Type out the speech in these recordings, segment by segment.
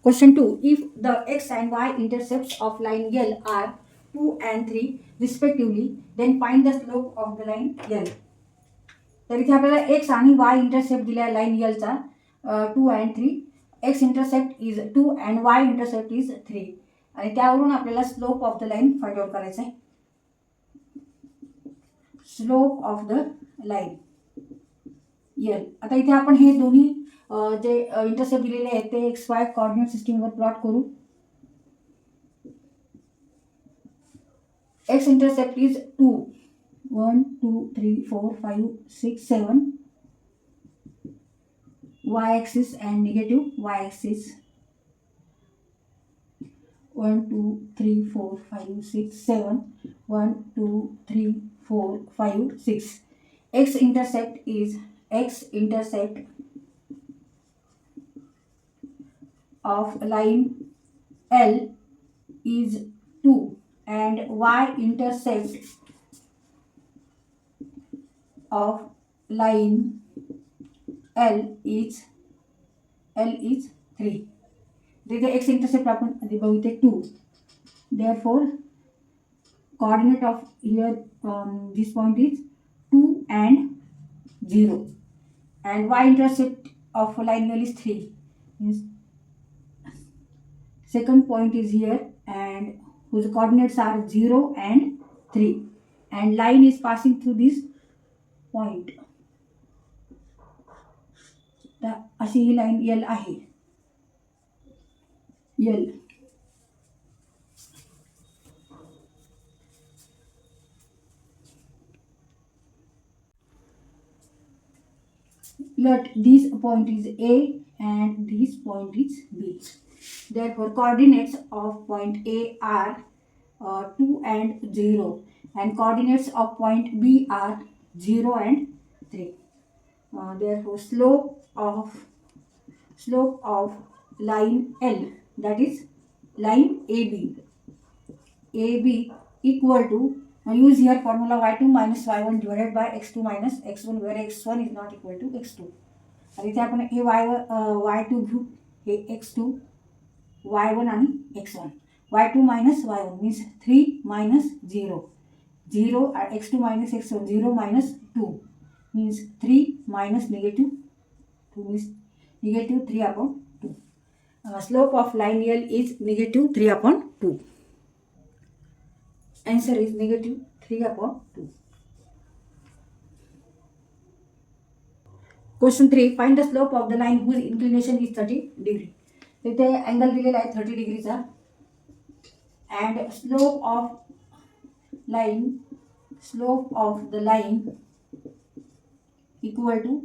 Question 2. If the x and y intercepts of line L are 2 and 3 respectively, then find the slope of the line L. तर इथे आपल्याला x आणि y intercept दिला line L चा 2 and 3. x intercept is 2 and y intercept is 3 आणि त्यावरून आपल्याला slope of the line find out करायचं आहे. Slope of the line L. आता इथे आपण हे दोन्ही जे इंटरसेप्ट दिलेले आहेत ते एक्स वाय कोऑर्डिनेट सिस्टीमवर प्लॉट करू. X intercept is 2 1 2 3 4 5 6 7. Y axis and negative y axis 1 2 3 4 5 6 7 1 2 3 4 5 6. X intercept is x intercept of line L is 2 and y intercept of line L is 3. तिथे x इंटरसेप्ट आपण आधी बघितले 2. Therefore coordinate of here this point is 2 and 0 and y intercept of line L is 3. Means second point is here and whose coordinates are 0 and 3 and line is passing through this point. अशी ही line L आहे. L let this point is A and this point is B. Therefore coordinates of point A are 2 and 0 and coordinates of point B are 0 and 3. Therefore slope of line L, that is line AB equal to, use here formula y2 minus y1 divided by x2 minus x1 where x1 is not equal to x2. आणि इथे आपण हे y2 घेऊ, हे x2 y1 आणि x1. y2 minus y1 means 3 minus 0 x2 minus x1 0 minus 2 means 3 minus negative 2 means negative 3 upon 2. Slope of line L is negative 3 upon 2. Answer is negative 3 upon 2. Question 3. Find the slope of the line whose inclination is 30 degree. इथे angle दिलेला आहे 30 डिग्रीचा and slope of the line equal to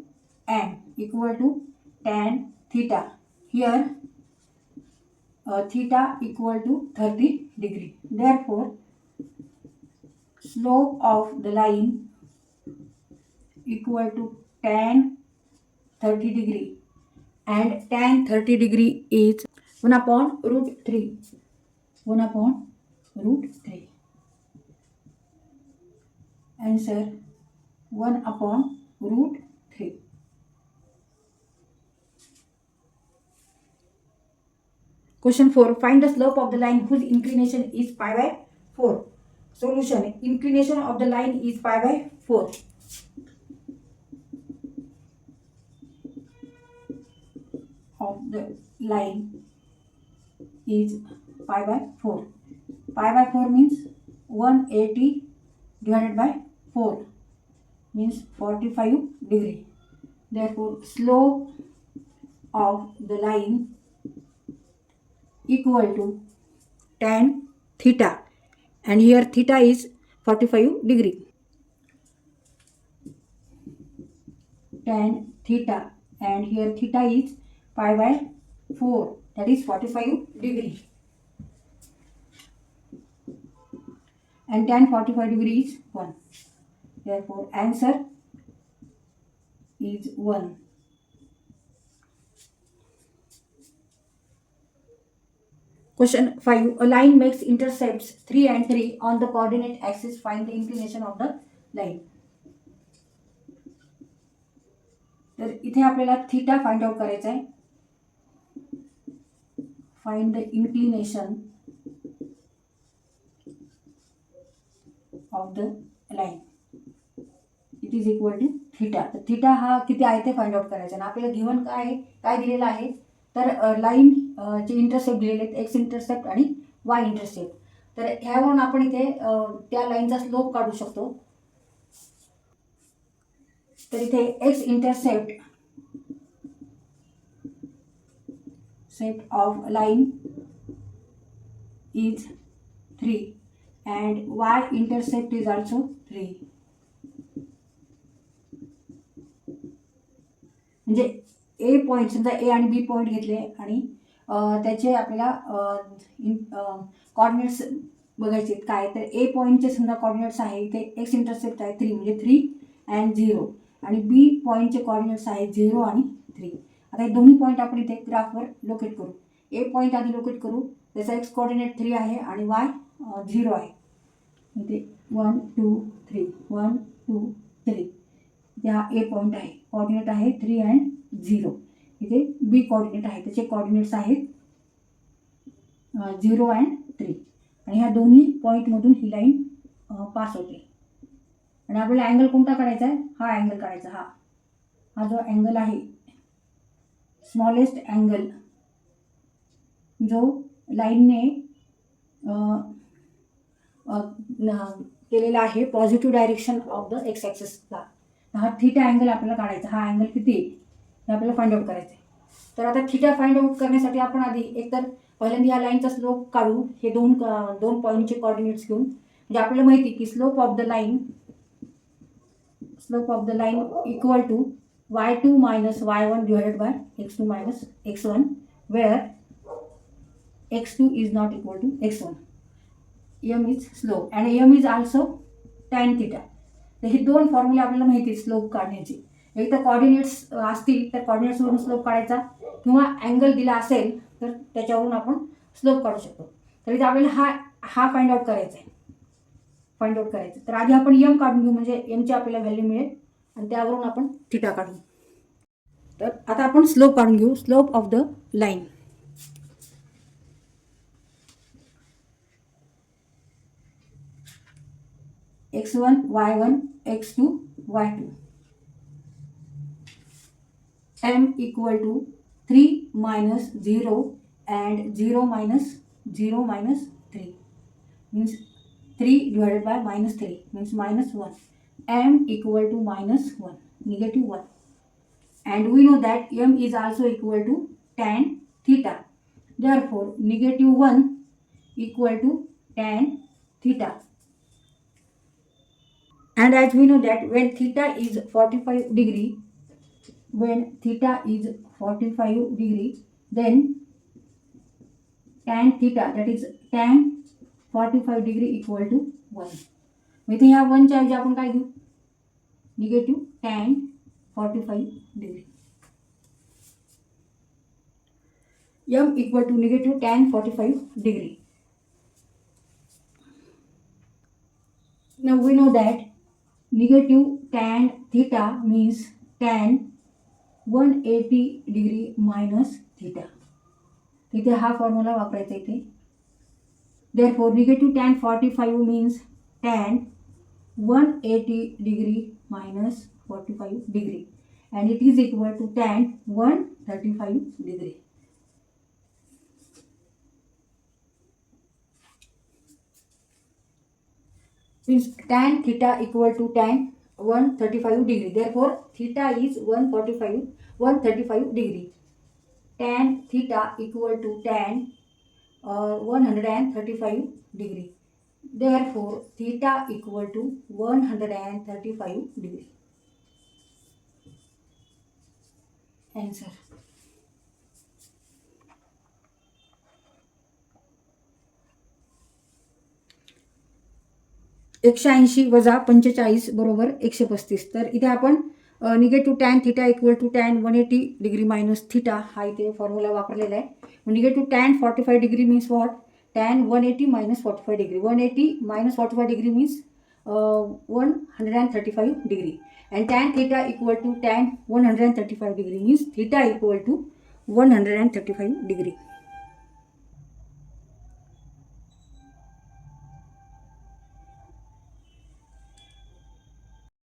tan theta. Here theta equal to 30 degree. Therefore slope of the line equal to tan 30 degree and tan 30 degree is 1 upon root 3. 1 upon root 3. Answer 1 upon root 3. Question 4. Find the slope of the line whose inclination is pi by 4. Solution. Inclination of the line is pi by 4. Of the line is pi by 4. Pi by 4 means 180 divided by 4 means 45 degree. Therefore slope of the line equal to tan theta and here theta is 45 degree. Tan theta and here theta is pi by 4, that is 45 degree. And tan 45 degree is 1. Therefore answer is 1. Question 5. A line makes intercepts 3 and 3 on the coordinate axis. Find the inclination of the line. तर इथे आपल्याला theta find out करायचा आहे. find the inclination of the line. It is equal to theta. तर theta हा किती आहे ते फाइंड आउट करायचं. आणि आपल्याला गिवन काय आहे, काय दिलेलं आहे, तर लाईन चे इंटरसेप्ट दिलेले आहेत, एक्स इंटरसेप्ट आणि वाय इंटरसेप्ट. तर ह्यावरून आपण इथे त्या लाईनचा स्लोप काढू शकतो. तर इथे x intercept of line is 3 and y intercept is also 3. म्हणजे ए पॉईंट, समजा ए आणि बी पॉईंट घेतले आणि त्याचे आपल्याला कॉर्डिनेट्स बघायचे काय. तर ए पॉईंटचे समजा कॉर्डिनेट्स आहे इथे एक्स इंटरसेप्ट आहे 3 म्हणजे 3 and 0 आणि बी पॉईंटचे कॉर्डिनेट्स आहेत 0 आणि 3. आता हे दोन्ही पॉईंट आपण इथे ग्राफवर लोकेट करू. ए पॉईंट आधी लोकेट करू, त्याचा एक्स कॉर्डिनेट 3 आहे आणि वाय 0 आहे. इथे 1 2 3 1 2 3 इथे हा ए पॉईंट आहे, कॉर्डिनेट आहे 3 and 0. इथे बी कॉर्डिनेट आहे, त्याचे कॉर्डिनेट्स आहेत 0 and 3. आणि ह्या दोन्ही पॉईंटमधून ही लाईन पास होते. आणि आपल्याला अँगल कोणता काढायचा आहे, हा अँगल काढायचा. हा जो अँगल आहे, स्मॉलेस्ट अँगल जो लाईनने केलेला आहे positive direction of the x ॲक्सिसला. हा थिटा अँगल आपल्याला काढायचा. हा अँगल किती आहे हे आपल्याला फाइंड आउट करायचं आहे. तर आता थिटा फाइंड आउट करण्यासाठी आपण आधी एकतर पहिल्यांदा ह्या लाईनचा स्लोप काढू. हे दोन पॉईंटचे कॉर्डिनेट्स घेऊन. म्हणजे आपल्याला माहिती की slope of the line equal to y2 minus y1 divided by x2 minus x1 where x2 is not equal to x1. m is slope and m is also tan theta. तर हे दोन फॉर्म्युले आपल्याला माहिती आहे स्लोप काढण्याची. एक तर coordinates असतील तर कॉर्डिनेट्सवरून स्लोप काढायचा, किंवा अँगल दिला असेल तर त्याच्यावरून आपण स्लोप काढू शकतो. तर इथे आपल्याला हा फाइंड आउट करायचा आहे. तर आधी आपण एम काढून घेऊ, म्हणजे एमची आपल्याला व्हॅल्यू मिळेल आणि त्यावरून आपण थिटा काढू. तर आता आपण स्लोप काढून घेऊ. Slope of the line x1 y1 x2 y2 m equal to 3 minus 0 and 0 minus 3 means 3 divided by minus 3 means minus 1. m equal to minus 1, negative 1. And we know that m is also equal to tan theta. Therefore, negative 1 equal to tan theta. And as we know that when theta is 45 degree, then tan theta, that is tan 45 degree equal to 1. इथे ह्या 1 च्या ऐवजी आपण काय घेऊ, negative tan 45 degree. m equal to negative tan 45 degree. Now we know that negative tan theta means tan 180 degree minus theta. इथे हा formula वापरायचा इथे. Therefore negative tan 45 means tan 180 degree minus 45 degree, and it is equal to tan 135 degree. Since tan theta equal to tan 135 degree, therefore theta is 135 degree. Tan theta equal to tan 135 degree. Therefore theta equal to 135 degree. Answer. (180 वजा 45 बरोबर 135). तर इथे आपण negative tan theta equal to tan 180 degree minus theta हा इथे formula वापरलेला आहे. Negative tan 45 degree means what, tan 180 minus 45 degree. 180 minus 45 degree means 135 degree. And tan theta equal to tan 135 degree means theta equal to 135 degree.